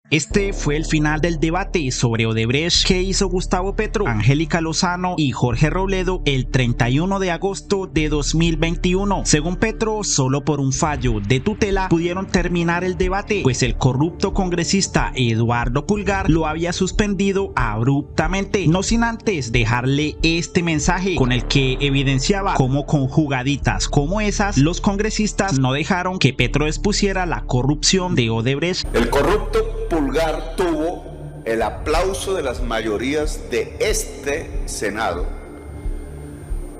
Este fue el final del debate sobre Odebrecht que hizo Gustavo Petro, Angélica Lozano y Jorge Robledo el 31 de agosto de 2021. Según Petro, solo por un fallo de tutela pudieron terminar el debate, pues el corrupto congresista Eduardo Pulgar lo había suspendido abruptamente, no sin antes dejarle este mensaje con el que evidenciaba cómo con jugaditas como esas los congresistas no dejaron que Petro expusiera la corrupción de Odebrecht. El corrupto Pulgar tuvo el aplauso de las mayorías de este Senado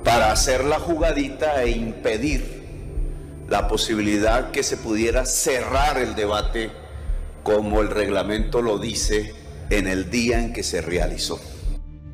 para hacer la jugadita e impedir la posibilidad que se pudiera cerrar el debate como el reglamento lo dice en el día en que se realizó.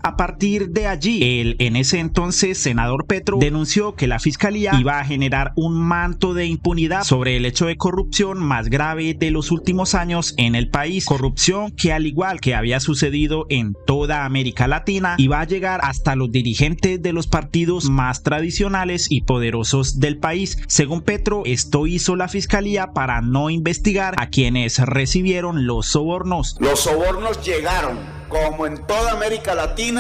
A partir de allí, el en ese entonces senador Petro denunció que la fiscalía iba a generar un manto de impunidad sobre el hecho de corrupción más grave de los últimos años en el país. Corrupción que, al igual que había sucedido en toda América Latina, iba a llegar hasta los dirigentes de los partidos más tradicionales y poderosos del país. Según Petro, esto hizo la fiscalía para no investigar a quienes recibieron los sobornos. Los sobornos llegaron, como en toda América Latina,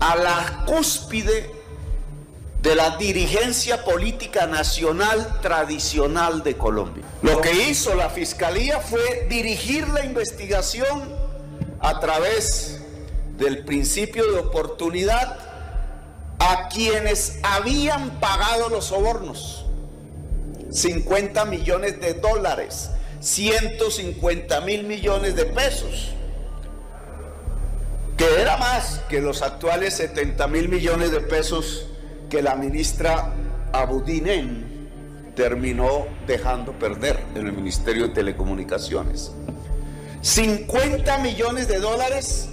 a la cúspide de la dirigencia política nacional tradicional de Colombia. Lo que hizo la Fiscalía fue dirigir la investigación a través del principio de oportunidad a quienes habían pagado los sobornos. 50 millones de dólares, 150.000 millones de pesos. Que era más que los actuales 70.000 millones de pesos que la ministra Abudinen terminó dejando perder en el Ministerio de Telecomunicaciones. 50 millones de dólares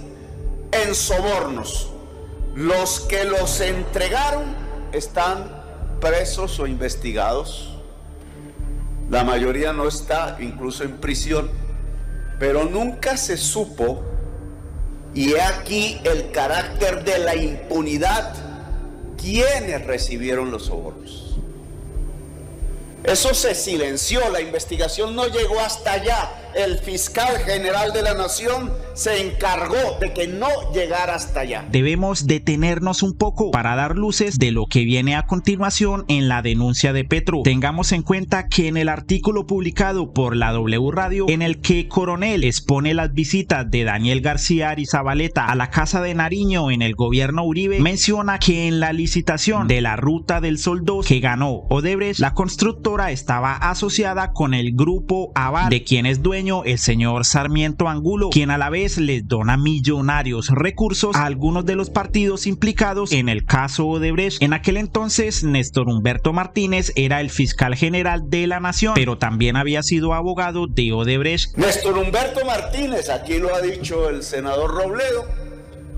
en sobornos. Los que los entregaron están presos o investigados. La mayoría no está incluso en prisión, pero nunca se supo. Y he aquí el carácter de la impunidad, quienes recibieron los sobornos. Eso se silenció, la investigación no llegó hasta allá. El fiscal general de la nación se encargó de que no llegara hasta allá. Debemos detenernos un poco para dar luces de lo que viene a continuación en la denuncia de Petro. Tengamos en cuenta que en el artículo publicado por la W Radio, en el que Coronel expone las visitas de Daniel García Arizabaleta a la Casa de Nariño en el gobierno Uribe, menciona que en la licitación de la Ruta del Sol 2 que ganó Odebrecht, la constructora estaba asociada con el grupo Aval, de quien es dueño el señor Sarmiento Angulo, quien a la vez les dona millonarios recursos a algunos de los partidos implicados en el caso Odebrecht. En aquel entonces, Néstor Humberto Martínez era el fiscal general de la nación, pero también había sido abogado de Odebrecht. Néstor Humberto Martínez, aquí lo ha dicho el senador Robledo,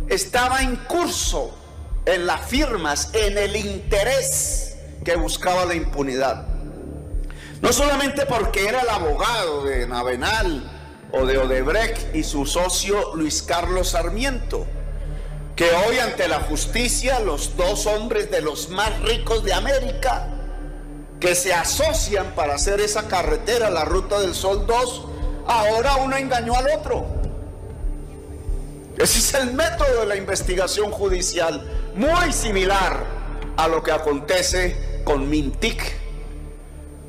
estaba en curso en las firmas, en el interés que buscaba la impunidad. No solamente porque era el abogado de Navenal o de Odebrecht y su socio Luis Carlos Sarmiento, que hoy ante la justicia, los dos hombres de los más ricos de América, que se asocian para hacer esa carretera, la Ruta del Sol 2, ahora uno engañó al otro. Ese es el método de la investigación judicial, muy similar a lo que acontece con Mintic,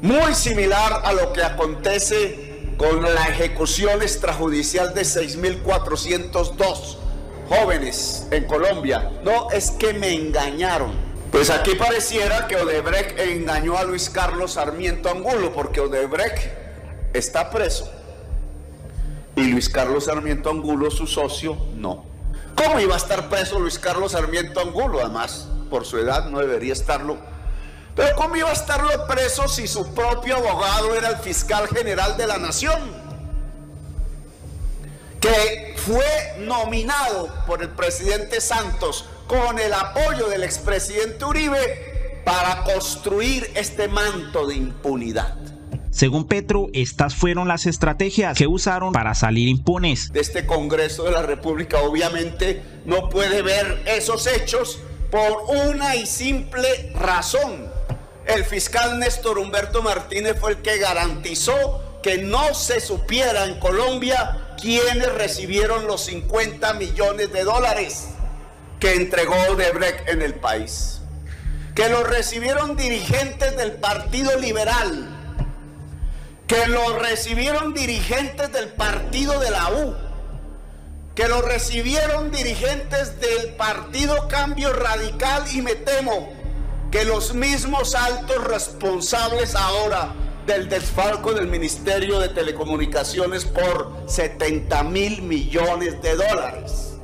muy similar a lo que acontece con la ejecución extrajudicial de 6.402 jóvenes en Colombia. No, es que me engañaron. Pues aquí pareciera que Odebrecht engañó a Luis Carlos Sarmiento Angulo, porque Odebrecht está preso y Luis Carlos Sarmiento Angulo, su socio, no. ¿Cómo iba a estar preso Luis Carlos Sarmiento Angulo? Además, por su edad no debería estarlo. Pero ¿cómo iba a estarlo preso si su propio abogado era el fiscal general de la nación? Que fue nominado por el presidente Santos con el apoyo del expresidente Uribe para construir este manto de impunidad. Según Petro, estas fueron las estrategias que usaron para salir impunes. De este Congreso de la República obviamente no puede ver esos hechos por una y simple razón. El fiscal Néstor Humberto Martínez fue el que garantizó que no se supiera en Colombia quiénes recibieron los 50 millones de dólares que entregó Odebrecht en el país. Que lo recibieron dirigentes del Partido Liberal, que lo recibieron dirigentes del Partido de la U, que lo recibieron dirigentes del Partido Cambio Radical, y me temo que los mismos altos responsables ahora del desfalco del Ministerio de Telecomunicaciones por 70.000 millones de dólares.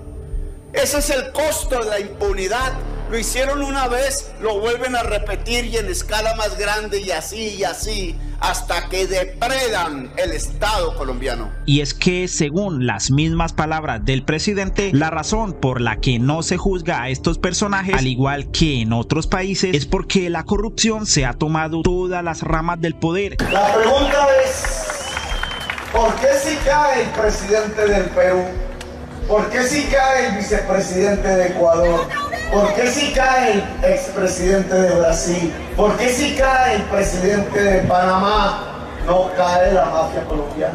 Ese es el costo de la impunidad. Lo hicieron una vez, lo vuelven a repetir, y en escala más grande, y así, hasta que depredan el Estado colombiano. Y es que, según las mismas palabras del presidente, la razón por la que no se juzga a estos personajes, al igual que en otros países, es porque la corrupción se ha tomado todas las ramas del poder. La pregunta es, ¿por qué si cae el presidente del Perú? ¿Por qué si cae el vicepresidente de Ecuador? ¿Por qué si cae el expresidente de Brasil? ¿Por qué si cae el presidente de Panamá no cae la mafia colombiana?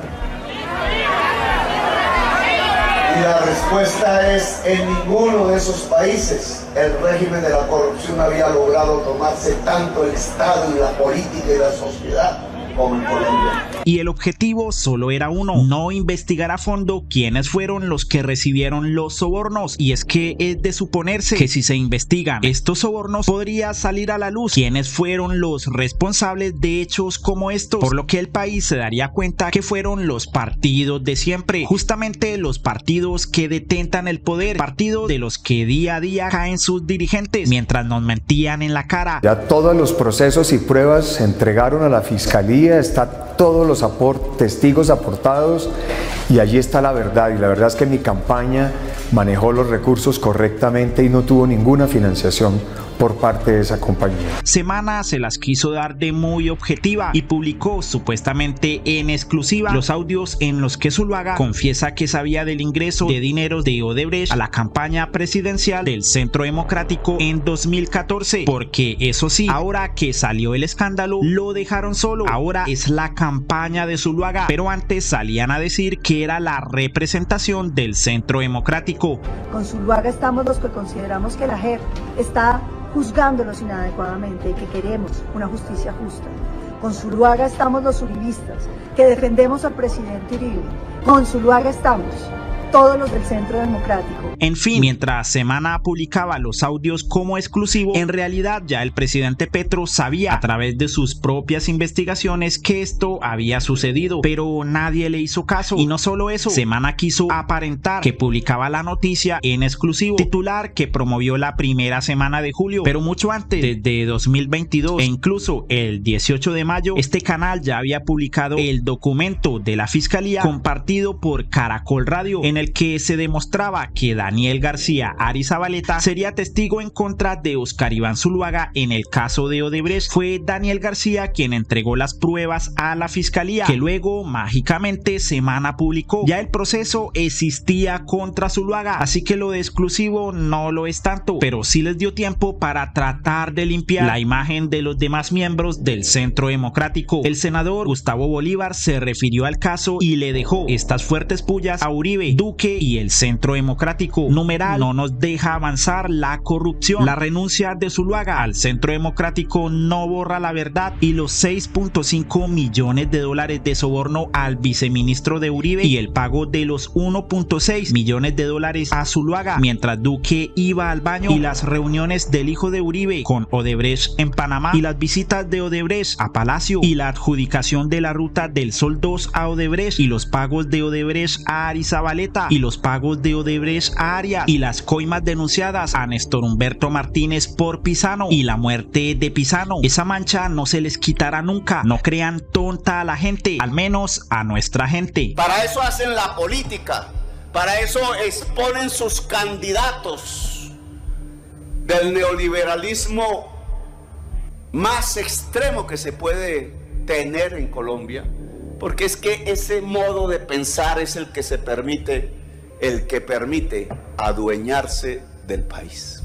Y la respuesta es, en ninguno de esos países el régimen de la corrupción había logrado tomarse tanto el Estado y la política y la sociedad como en Colombia. Y el objetivo solo era uno: no investigar a fondo quiénes fueron los que recibieron los sobornos. Y es que es de suponerse que si se investigan estos sobornos, podría salir a la luz quiénes fueron los responsables de hechos como estos, por lo que el país se daría cuenta que fueron los partidos de siempre, justamente los partidos que detentan el poder, partidos de los que día a día caen sus dirigentes mientras nos mentían en la cara. Ya todos los procesos y pruebas se entregaron a la fiscalía, está todos los testigos aportados, y allí está la verdad. Y la verdad es que mi campaña manejó los recursos correctamente y no tuvo ninguna financiación por parte de esa compañía. Semana se las quiso dar de muy objetiva y publicó supuestamente en exclusiva los audios en los que Zuluaga confiesa que sabía del ingreso de dineros de Odebrecht a la campaña presidencial del Centro Democrático en 2014, porque eso sí, ahora que salió el escándalo, lo dejaron solo. Ahora es la campaña de Zuluaga, pero antes salían a decir que era la representación del Centro Democrático. Con Zuluaga estamos los que consideramos que la JEP está juzgándolos inadecuadamente y que queremos una justicia justa. Con Zuluaga estamos los uribistas, que defendemos al presidente Uribe. Con Zuluaga estamos todos los del Centro Democrático. En fin, mientras Semana publicaba los audios como exclusivo, en realidad ya el presidente Petro sabía a través de sus propias investigaciones que esto había sucedido, pero nadie le hizo caso. Y no solo eso, Semana quiso aparentar que publicaba la noticia en exclusivo, titular que promovió la primera semana de julio, pero mucho antes, desde 2022, e incluso el 18 de mayo, este canal ya había publicado el documento de la fiscalía compartido por Caracol Radio, en el que se demostraba que Daniel García Arizabaleta sería testigo en contra de Oscar Iván Zuluaga en el caso de Odebrecht. Fue Daniel García quien entregó las pruebas a la fiscalía, que luego mágicamente Semana publicó. Ya el proceso existía contra Zuluaga, así que lo de exclusivo no lo es tanto, pero sí les dio tiempo para tratar de limpiar la imagen de los demás miembros del Centro Democrático. El senador Gustavo Bolívar se refirió al caso y le dejó estas fuertes pullas a Uribe, Duque y el Centro Democrático. Numeral: no nos deja avanzar la corrupción. La renuncia de Zuluaga al Centro Democrático no borra la verdad, y los 6.5 millones de dólares de soborno al viceministro de Uribe y el pago de los 1.6 millones de dólares a Zuluaga mientras Duque iba al baño, y las reuniones del hijo de Uribe con Odebrecht en Panamá, y las visitas de Odebrecht a Palacio, y la adjudicación de la ruta del Sol 2 a Odebrecht, y los pagos de Odebrecht a Arizabaleta, y los pagos de Odebrecht a Aria, y las coimas denunciadas a Néstor Humberto Martínez por Pisano, y la muerte de Pisano. Esa mancha no se les quitará nunca. No crean tonta a la gente, al menos a nuestra gente. Para eso hacen la política, para eso exponen sus candidatos del neoliberalismo más extremo que se puede tener en Colombia, porque es que ese modo de pensar es el que permite adueñarse del país.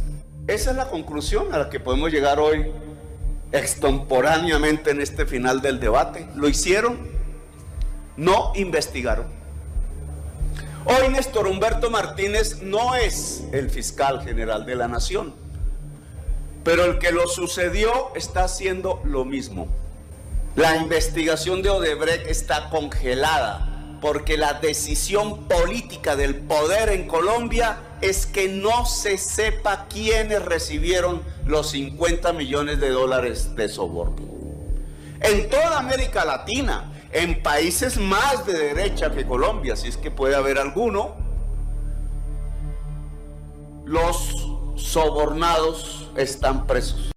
Esa es la conclusión a la que podemos llegar hoy extemporáneamente en este final del debate. Lo hicieron no investigaron. Hoy Néstor Humberto Martínez no es el fiscal general de la nación, pero el que lo sucedió está haciendo lo mismo. La investigación de Odebrecht está congelada porque la decisión política del poder en Colombia es que no se sepa quiénes recibieron los 50 millones de dólares de soborno. En toda América Latina, en países más de derecha que Colombia, si es que puede haber alguno, los sobornados están presos.